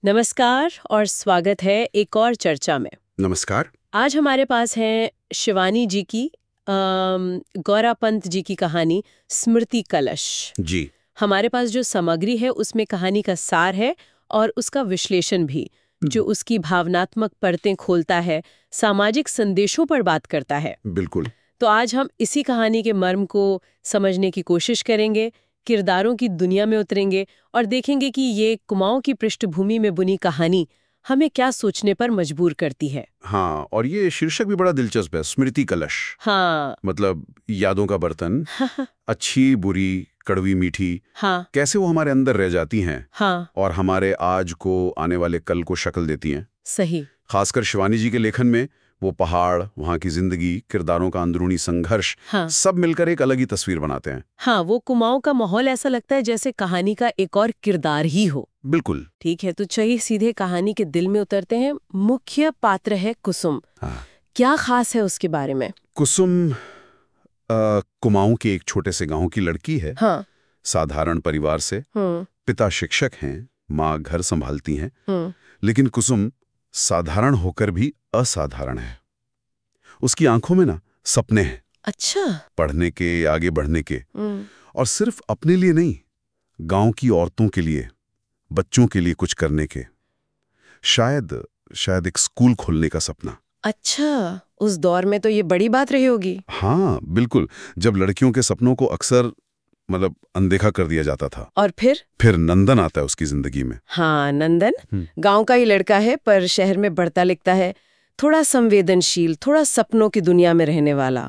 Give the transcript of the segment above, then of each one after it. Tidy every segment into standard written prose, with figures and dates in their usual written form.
नमस्कार और स्वागत है एक और चर्चा में। नमस्कार। आज हमारे पास है शिवानी जी की गौरा पंत जी की कहानी स्मृति कलश। जी। हमारे पास जो सामग्री है उसमें कहानी का सार है और उसका विश्लेषण भी, जो उसकी भावनात्मक परतें खोलता है, सामाजिक संदेशों पर बात करता है। बिल्कुल। तो आज हम इसी कहानी के मर्म को समझने की कोशिश करेंगे, किरदारों की दुनिया में उतरेंगे और देखेंगे कि ये कुमाऊं की पृष्ठभूमि में बुनी कहानी हमें क्या सोचने पर मजबूर करती है। हाँ, और ये शीर्षक भी बड़ा दिलचस्प है, स्मृति कलश। हाँ। मतलब यादों का बर्तन, अच्छी बुरी कड़वी मीठी, हाँ। कैसे वो हमारे अंदर रह जाती हैं। हाँ। और हमारे आज को, आने वाले कल को शक्ल देती हैं। सही। खासकर शिवानी जी के लेखन में वो पहाड़, वहाँ की जिंदगी, किरदारों का अंदरूनी संघर्ष, हाँ। सब मिलकर एक अलग ही तस्वीर बनाते हैं। हाँ, वो कुमाऊं का माहौल ऐसा लगता है जैसे कहानी का एक और किरदार ही हो। बिल्कुल। ठीक है, तो चलिए सीधे कहानी के दिल में उतरते हैं। मुख्य पात्र है कुसुम। हाँ। क्या खास है उसके बारे में? कुसुम कुमाऊं के एक छोटे से गांव की लड़की है। हाँ। साधारण परिवार से। पिता शिक्षक हैं, माँ घर संभालती हैं। लेकिन कुसुम साधारण होकर भी असाधारण है। उसकी आंखों में ना सपने हैं। अच्छा। पढ़ने के, आगे बढ़ने के। और सिर्फ अपने लिए नहीं, गांव की औरतों के लिए, बच्चों के लिए कुछ करने के। शायद एक स्कूल खोलने का सपना। अच्छा, उस दौर में तो ये बड़ी बात रही होगी। हाँ बिल्कुल, जब लड़कियों के सपनों को अक्सर अनदेखा कर दिया जाता था। और फिर नंदन आता है उसकी जिंदगी में। हाँ, नंदन गांव का ही लड़का है, पर शहर में बढ़ता लिखता है, थोड़ा संवेदनशील, थोड़ा सपनों की दुनिया में रहने वाला।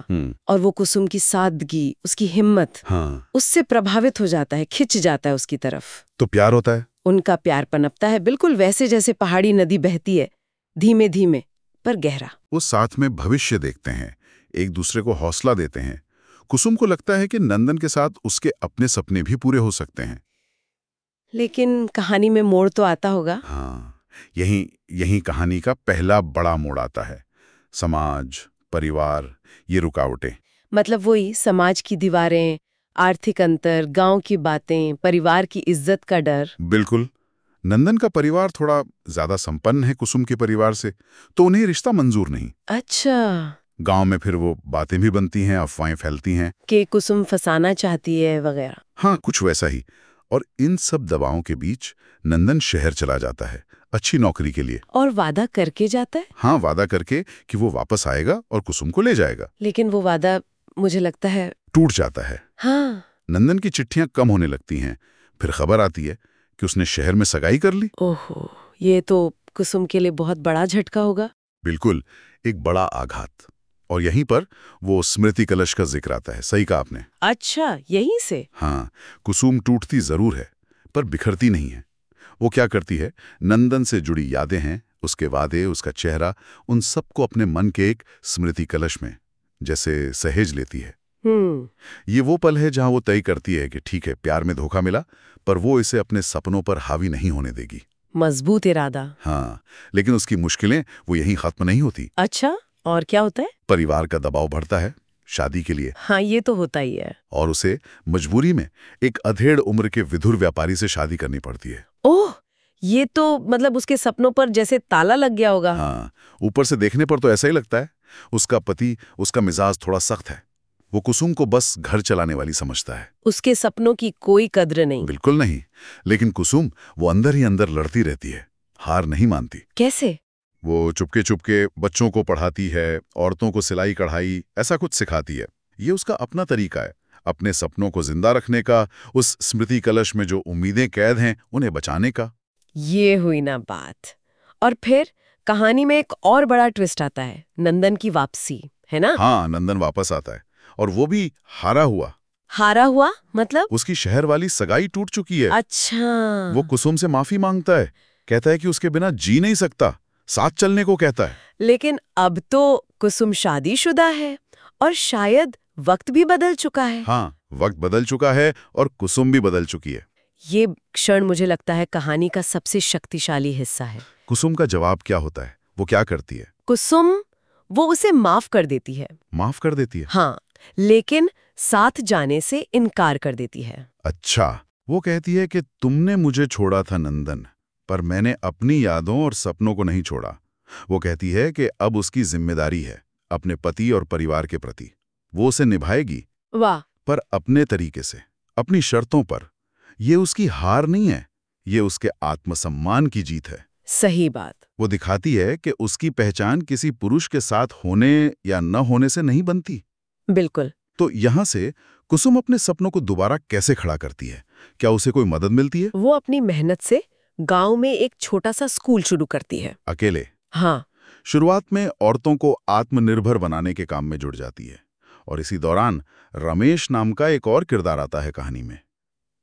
और वो कुसुम की सादगी, उसकी हिम्मत, हाँ। उससे प्रभावित हो जाता है, खिंच जाता है उसकी तरफ। तो प्यार होता है। उनका प्यार पनपता है, बिल्कुल वैसे जैसे पहाड़ी नदी बहती है, धीमे धीमे पर गहरा। वो साथ में भविष्य देखते हैं, एक दूसरे को हौसला देते हैं। कुसुम को लगता है कि नंदन के साथ उसके अपने सपने भी पूरे हो सकते हैं। लेकिन कहानी में मोड़ तो आता होगा। हाँ, यही कहानी का पहला बड़ा मोड़ आता है। समाज, परिवार, ये रुकावटें। मतलब वही समाज की दीवारें, आर्थिक अंतर, गांव की बातें, परिवार की इज्जत का डर। बिल्कुल। नंदन का परिवार थोड़ा ज्यादा संपन्न है कुसुम के परिवार से, तो उन्हें रिश्ता मंजूर नहीं। अच्छा। गांव में फिर वो बातें भी बनती हैं, अफवाहें फैलती हैं कि कुसुम फंसाना चाहती है वगैरह। हाँ, कुछ वैसा ही। और इन सब दबावों के बीच नंदन शहर चला जाता है, अच्छी नौकरी के लिए। और वादा करके जाता है। हाँ, वादा करके कि वो वापस आएगा और कुसुम को ले जाएगा। लेकिन वो वादा, मुझे लगता है, टूट जाता है। हाँ। नंदन की चिट्ठियां कम होने लगती हैं। फिर खबर आती है कि उसने शहर में सगाई कर ली। ओहो, ये तो कुसुम के लिए बहुत बड़ा झटका होगा। बिल्कुल, एक बड़ा आघात। और यहीं पर वो स्मृति कलश का जिक्र आता है। सही कहा आपने। अच्छा, यहीं से। हाँ, कुसुम टूटती जरूर है, पर बिखरती नहीं है। वो क्या करती है, नंदन से जुड़ी यादें हैं, उसके वादे, उसका चेहरा, उन सबको अपने मन के एक स्मृति कलश में जैसे सहेज लेती है। ये वो पल है जहां वो तय करती है कि ठीक है, प्यार में धोखा मिला, पर वो इसे अपने सपनों पर हावी नहीं होने देगी। मजबूत इरादा। हाँ, लेकिन उसकी मुश्किलें वो यहीं खत्म नहीं होती। अच्छा, और क्या होता है? परिवार का दबाव बढ़ता है शादी के लिए। हाँ, ये तो होता ही है। और उसे मजबूरी में एक अधेड़ उम्र के विधुर व्यापारी से शादी करनी पड़ती है। ओह, ये तो मतलब उसके सपनों पर जैसे ताला लग गया होगा। हाँ, ऊपर से देखने पर तो ऐसा ही लगता है। उसका पति, उसका मिजाज थोड़ा सख्त है। वो कुसुम को बस घर चलाने वाली समझता है। उसके सपनों की कोई कद्र नहीं। बिल्कुल नहीं। लेकिन कुसुम वो अंदर ही अंदर लड़ती रहती है, हार नहीं मानती। कैसे? वो चुपके चुपके बच्चों को पढ़ाती है, औरतों को सिलाई कढ़ाई ऐसा कुछ सिखाती है। ये उसका अपना तरीका है, अपने सपनों को जिंदा रखने का, उस स्मृति कलश में जो उम्मीदें कैद हैं उन्हें बचाने का। ये हुई ना बात। और फिर कहानी में एक और बड़ा ट्विस्ट आता है, नंदन की वापसी, है ना? हाँ, नंदन वापस आता है, और वो भी हारा हुआ। हारा हुआ मतलब? उसकी शहर वाली सगाई टूट चुकी है। अच्छा। वो कुसुम से माफी मांगता है, कहता है कि उसके बिना जी नहीं सकता, साथ चलने को कहता है। लेकिन अब तो कुसुम शादीशुदा है और शायद वक्त भी बदल चुका है। हाँ, वक्त बदल चुका है और कुसुम भी बदल चुकी है। ये क्षण मुझे लगता है कहानी का सबसे शक्तिशाली हिस्सा है। कुसुम का जवाब क्या होता है? वो क्या करती है? कुसुम, वो उसे माफ कर देती है। माफ कर देती है? हाँ, लेकिन साथ जाने से इनकार कर देती है। अच्छा, वो कहती है कि तुमने मुझे छोड़ा था नंदन, पर मैंने अपनी यादों और सपनों को नहीं छोड़ा। वो कहती है कि अब उसकी जिम्मेदारी है अपने पति और परिवार के प्रति। वो उसे निभाएगी, वाह। पर अपने तरीके से, अपनी शर्तों पर। ये उसकी हार नहीं है, ये उसके आत्मसम्मान की जीत है। सही बात। वो दिखाती है कि उसकी पहचान किसी पुरुष के साथ होने या न होने से नहीं बनती। बिल्कुल। तो यहाँ से कुसुम अपने सपनों को दोबारा कैसे खड़ा करती है? क्या उसे कोई मदद मिलती है? वो अपनी मेहनत से गांव में एक छोटा सा स्कूल शुरू करती है। अकेले? हाँ। शुरुआत में औरतों को आत्मनिर्भर बनाने के काम में जुड़ जाती है, और इसी दौरान रमेश नाम का एक और किरदार आता है कहानी में।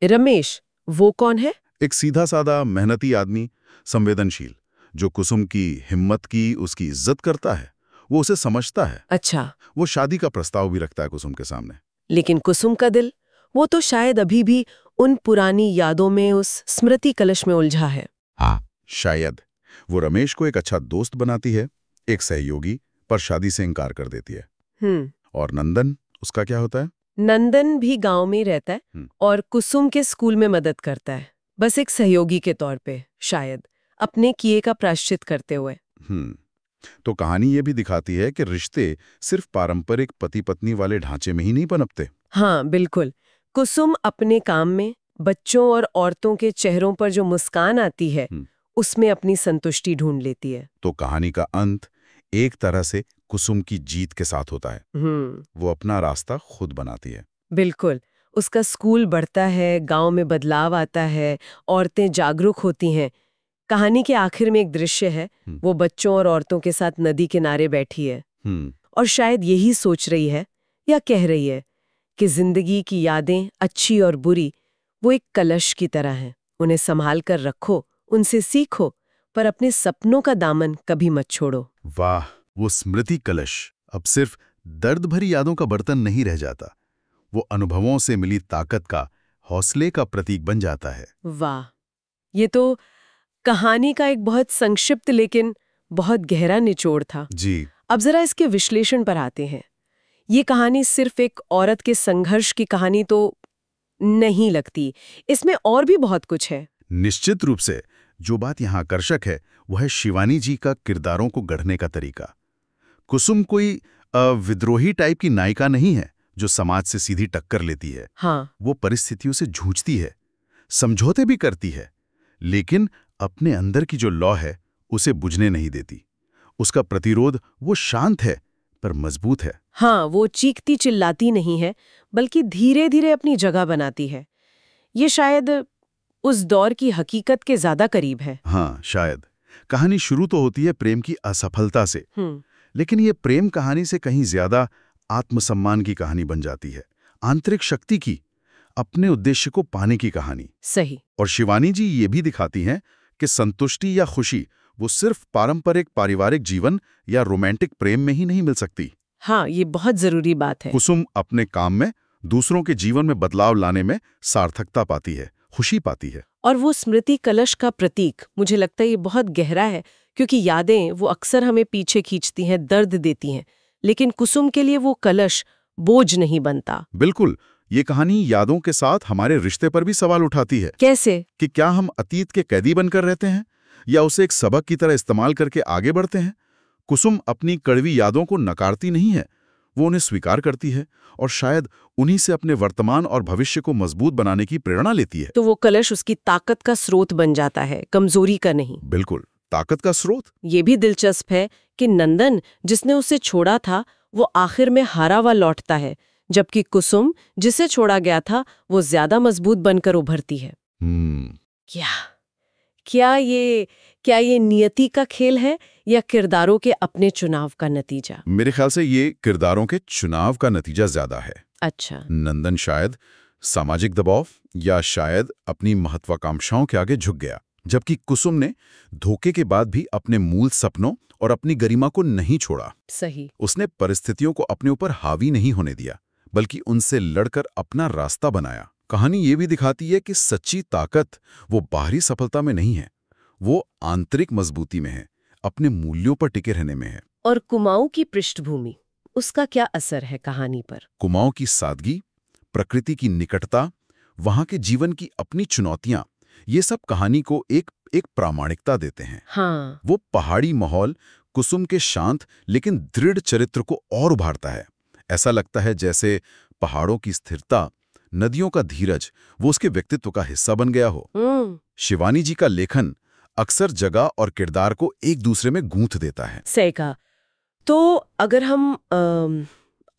रमेश, वो कौन है? एक सीधा साधा मेहनती आदमी, संवेदनशील, जो कुसुम की हिम्मत की, उसकी इज्जत करता है। वो उसे समझता है। अच्छा। वो शादी का प्रस्ताव भी रखता है कुसुम के सामने। लेकिन कुसुम का दिल, वो तो शायद अभी भी उन पुरानी यादों में, उस स्मृति कलश में उलझा है। हाँ, शायद। वो रमेश को एक अच्छा दोस्त बनाती है, एक सहयोगी, पर शादी से इनकार कर देती है। और नंदन, उसका क्या होता है? नंदन भी गांव में ही रहता है और कुसुम के स्कूल में मदद करता है, बस एक सहयोगी के तौर पे, शायद अपने किए का प्रायश्चित करते हुए। तो कहानी ये भी दिखाती है कि रिश्ते सिर्फ पारंपरिक पति पत्नी वाले ढांचे में ही नहीं पनपते। हाँ बिल्कुल। कुसुम अपने काम में, बच्चों और औरतों के चेहरों पर जो मुस्कान आती है, उसमें अपनी संतुष्टि ढूंढ लेती है। तो कहानी का अंत एक तरह से कुसुम की जीत के साथ होता है। वो अपना रास्ता खुद बनाती है। बिल्कुल। उसका स्कूल बढ़ता है, गांव में बदलाव आता है, औरतें जागरूक होती हैं। कहानी के आखिर में एक दृश्य है, वो बच्चों और औरतों के साथ नदी किनारे बैठी है और शायद यही सोच रही है या कह रही है कि जिंदगी की यादें, अच्छी और बुरी, वो एक कलश की तरह हैं। उन्हें संभाल कर रखो, उनसे सीखो, पर अपने सपनों का दामन कभी मत छोड़ो। वाह, वो स्मृति कलश अब सिर्फ दर्द भरी यादों का बर्तन नहीं रह जाता। वो अनुभवों से मिली ताकत का, हौसले का प्रतीक बन जाता है। वाह, ये तो कहानी का एक बहुत संक्षिप्त लेकिन बहुत गहरा निचोड़ था। जी। अब जरा इसके विश्लेषण पर आते हैं। ये कहानी सिर्फ एक औरत के संघर्ष की कहानी तो नहीं लगती, इसमें और भी बहुत कुछ है। निश्चित रूप से। जो बात यहाँ आकर्षक है वह है शिवानी जी का किरदारों को गढ़ने का तरीका। कुसुम कोई विद्रोही टाइप की नायिका नहीं है जो समाज से सीधी टक्कर लेती है। हाँ। वो परिस्थितियों से जूझती है, समझौते भी करती है, लेकिन अपने अंदर की जो लौ है उसे बुझने नहीं देती। उसका प्रतिरोध, वो शांत है पर मजबूत है। हाँ, वो चीखती चिल्लाती नहीं है, बल्कि धीरे धीरे अपनी जगह बनाती है। ये शायद उस दौर की हकीकत के ज्यादा करीब है। हाँ, शायद। कहानी शुरू तो होती है प्रेम की असफलता से, लेकिन ये प्रेम कहानी से कहीं ज्यादा आत्मसम्मान की कहानी बन जाती है, आंतरिक शक्ति की, अपने उद्देश्य को पाने की कहानी। सही। और शिवानी जी ये भी दिखाती हैं कि संतुष्टि या खुशी वो सिर्फ पारंपरिक पारिवारिक जीवन या रोमांटिक प्रेम में ही नहीं मिल सकती। हाँ, ये बहुत जरूरी बात है। कुसुम अपने काम में, दूसरों के जीवन में बदलाव लाने में सार्थकता पाती है, खुशी पाती है। और वो स्मृति कलश का प्रतीक, मुझे लगता है ये बहुत गहरा है, क्योंकि यादें वो अक्सर हमें पीछे खींचती हैं, दर्द देती हैं, लेकिन कुसुम के लिए वो कलश बोझ नहीं बनता। बिल्कुल। ये कहानी यादों के साथ हमारे रिश्ते पर भी सवाल उठाती है। कैसे? कि क्या हम अतीत के कैदी बनकर रहते हैं या उसे एक सबक की तरह इस्तेमाल करके आगे बढ़ते हैं? कुसुम अपनी कड़वी यादों को नकारती नहीं है, वो उन्हें स्वीकार करती है और शायद उन्हीं से अपने वर्तमान और भविष्य को मजबूत बनाने की प्रेरणा लेती है। तो वो कलश उसकी ताकत का स्रोत बन जाता है, कमजोरी का नहीं। बिल्कुल, ताकत का स्रोत। ये भी दिलचस्प है कि नंदन, जिसने उसे छोड़ा था, वो आखिर में हारा हुआ लौटता है, जबकि कुसुम, जिसे छोड़ा गया था, वो ज्यादा मजबूत बनकर उभरती है। क्या ये नियति का खेल है या किरदारों के अपने चुनाव का नतीजा? मेरे ख्याल से ये किरदारों के चुनाव का नतीजा ज्यादा है। अच्छा। नंदन शायद सामाजिक दबाव या शायद अपनी महत्वाकांक्षाओं के आगे झुक गया, जबकि कुसुम ने धोखे के बाद भी अपने मूल सपनों और अपनी गरिमा को नहीं छोड़ा। सही। उसने परिस्थितियों को अपने ऊपर हावी नहीं होने दिया, बल्कि उनसे लड़कर अपना रास्ता बनाया। कहानी ये भी दिखाती है कि सच्ची ताकत वो बाहरी सफलता में नहीं है, वो आंतरिक मजबूती में है, अपने मूल्यों पर टिके रहने में है। और कुमाऊं की पृष्ठभूमि, उसका क्या असर है कहानी पर? कुमाऊं की सादगी, प्रकृति की निकटता, वहां के जीवन की अपनी चुनौतियां, ये सब कहानी को एक एक प्रामाणिकता देते हैं। हाँ। वो पहाड़ी माहौल कुसुम के शांत लेकिन दृढ़ चरित्र को और उभारता है। ऐसा लगता है जैसे पहाड़ों की स्थिरता, नदियों का धीरज, वो उसके व्यक्तित्व का हिस्सा बन गया हो। शिवानी जी का लेखन अक्सर जगह और किरदार को एक दूसरे में गूंथ देता है। सही कहा। तो अगर हम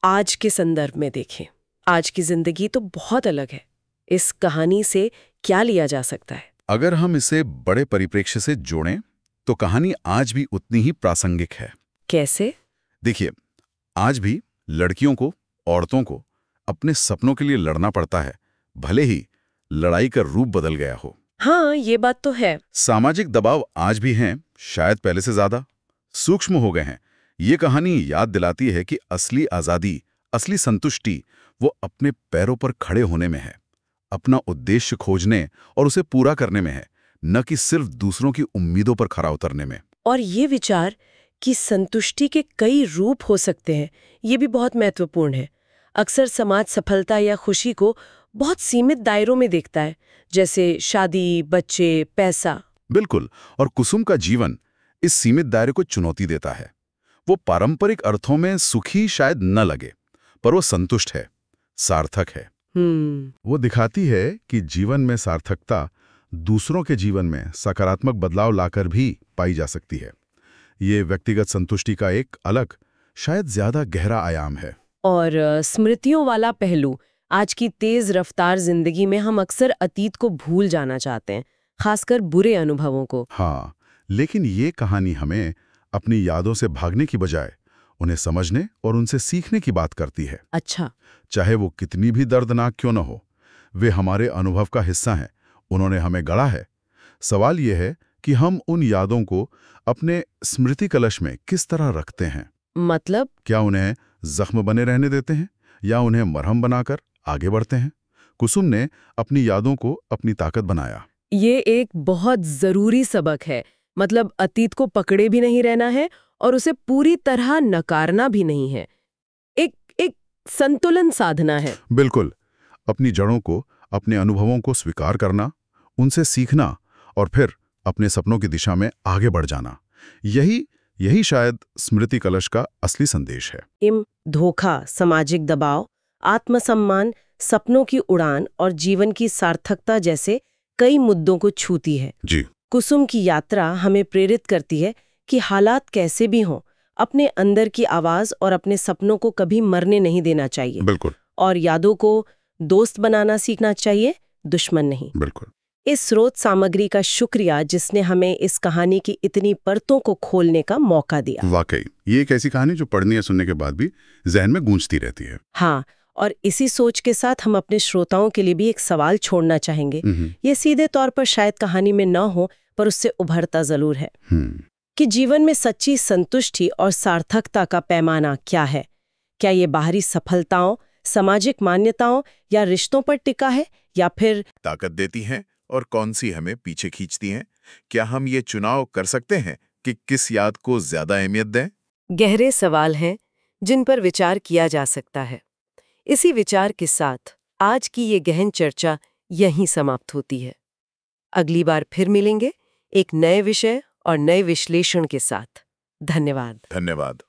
आज के संदर्भ में देखें, आज की जिंदगी तो बहुत अलग है। इस कहानी से क्या लिया जा सकता है? अगर हम इसे बड़े परिप्रेक्ष्य से जोड़ें तो कहानी आज भी उतनी ही प्रासंगिक है। कैसे? देखिए, आज भी लड़कियों को, औरतों को अपने सपनों के लिए लड़ना पड़ता है, भले ही लड़ाई का रूप बदल गया हो। हाँ, ये बात तो है। सामाजिक दबाव आज भी हैं, शायद पहले से ज्यादा सूक्ष्म हो गए हैं। ये कहानी याद दिलाती है कि असली आजादी, असली संतुष्टि वो अपने पैरों पर खड़े होने में है, अपना उद्देश्य खोजने और उसे पूरा करने में है, न कि सिर्फ दूसरों की उम्मीदों पर खरा उतरने में। और ये विचार कि संतुष्टि के कई रूप हो सकते हैं, ये भी बहुत महत्वपूर्ण है। अक्सर समाज सफलता या खुशी को बहुत सीमित दायरों में देखता है, जैसे शादी, बच्चे, पैसा। बिल्कुल, और कुसुम का जीवन इस सीमित दायरे को चुनौती देता है। वो पारंपरिक अर्थों में सुखी शायद न लगे, पर वो संतुष्ट है, सार्थक है। वो दिखाती है कि जीवन में सार्थकता दूसरों के जीवन में सकारात्मक बदलाव लाकर भी पाई जा सकती है। ये व्यक्तिगत संतुष्टि का एक अलग, शायद ज्यादा गहरा आयाम है। और स्मृतियों वाला पहलू, आज की तेज रफ्तार जिंदगी में हम अक्सर अतीत को भूल जाना चाहते हैं, खासकर बुरे अनुभवों को। हाँ, लेकिन ये कहानी हमें अपनी यादों से भागने की बजाय उन्हें समझने और उनसे सीखने की बात करती है। अच्छा। चाहे वो कितनी भी दर्दनाक क्यों न हो, वे हमारे अनुभव का हिस्सा हैं, उन्होंने हमें गढ़ा है। सवाल यह है कि हम उन यादों को अपने स्मृति कलश में किस तरह रखते हैं। मतलब? क्या उन्हें जख्म बने रहने देते हैं या उन्हें मरहम बनाकर आगे बढ़ते हैं? कुसुम ने अपनी यादों को अपनी ताकत बनाया। ये एक बहुत जरूरी सबक है। मतलब अतीत को पकड़े भी नहीं रहना है और उसे पूरी तरह नकारना भी नहीं है। एक संतुलन साधना है। बिल्कुल, अपनी जड़ों को, अपने अनुभवों को स्वीकार करना, उनसे सीखना और फिर अपने सपनों की दिशा में आगे बढ़ जाना, यही शायद स्मृति कलश का असली संदेश है। धोखा, सामाजिक दबाव, आत्मसम्मान, सपनों की उड़ान और जीवन की सार्थकता जैसे कई मुद्दों को छूती है। जी। कुसुम की यात्रा हमें प्रेरित करती है कि हालात कैसे भी हों, अपने अंदर की आवाज और अपने सपनों को कभी मरने नहीं देना चाहिए। बिल्कुल। और यादों को दोस्त बनाना सीखना चाहिए, दुश्मन नहीं। बिल्कुल। इस स्रोत सामग्री का शुक्रिया जिसने हमें इस कहानी की इतनी परतों को खोलने का मौका दिया। वाकई ये एक ऐसी कहानी जो पढ़ने या सुनने के बाद भी जहन में गूंजती रहती है। हाँ, और इसी सोच के साथ हम अपने श्रोताओं के लिए भी एक सवाल छोड़ना चाहेंगे। ये सीधे तौर पर शायद कहानी में न हो, पर उससे उभरता जरूर है कि जीवन में सच्ची संतुष्टि और सार्थकता का पैमाना क्या है। क्या ये बाहरी सफलताओं, सामाजिक मान्यताओं या रिश्तों पर टिका है, या फिर ताकत देती हैं और कौन सी हमें पीछे खींचती हैं? क्या हम ये चुनाव कर सकते हैं कि किस याद को ज्यादा अहमियत दें? गहरे सवाल हैं जिन पर विचार किया जा सकता है। इसी विचार के साथ आज की ये गहन चर्चा यहीं समाप्त होती है। अगली बार फिर मिलेंगे एक नए विषय और नए विश्लेषण के साथ। धन्यवाद। धन्यवाद।